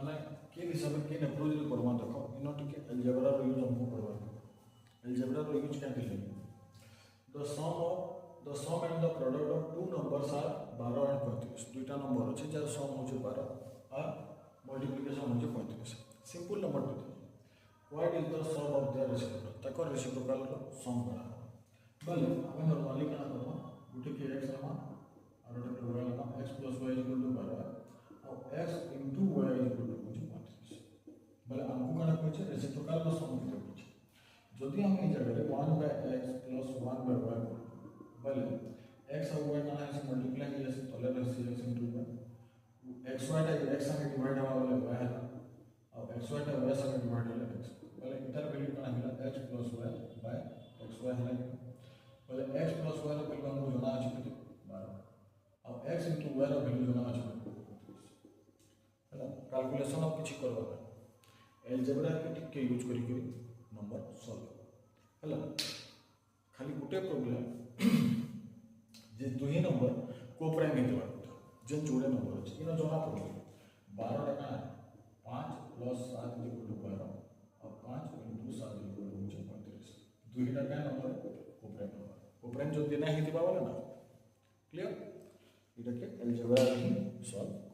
माने के हिसाब के अप्रोच रे करबा देखो इनो टिके अलजेब्रा रो यूज हमको करबा अलजेब्रा रो यूज क्या दिले the sum and the product of two numbers are 12 and 35 दुईटा नंबर अछि जार सम होचे 12 और मल्टीप्लिकेशन होचे 35 simple number they what is the sum of their reciprocal तको रेसिप्रोकल रो सम करा बले हम नॉर्मली क्या करबो गुटे के x लमा और गुटे के y लमा x + y = 12 और x * y = 35 बले हमको कना कहै रेसिप्रोकल रो सम के कहै जदि हम ई जगह रे 1/x + 1/y बले x और y कना है मल्टीप्लाई किया से तले रहसी x * y x y टा x संगे डिवाइड हवा वाला y है और x y टा y संगे डिवाइड होला x बले इधर वैल्यू कना है x + y / xy है बले x + y रो वैल्यू हमको जाना अछि 12 और x * y रो वैल्यू जाना अछि 35 हैला कैलकुलेशन अब किछि करबा अलजेब्रा के टिके यूज करी नंबर सॉल्व हैला खाली गुटे प्रॉब्लम जे दुही नंबर को प्राइम हेतबा जे जोड़े नंबर अछि इनो जमा पड़े 12 टा 5 + 7 = 12 और 5 * 7 = 35 दुही टा नंबर को प्राइम जो देना हेतबा वाला ना क्लियर इटा के अलजेब्रा सॉल्व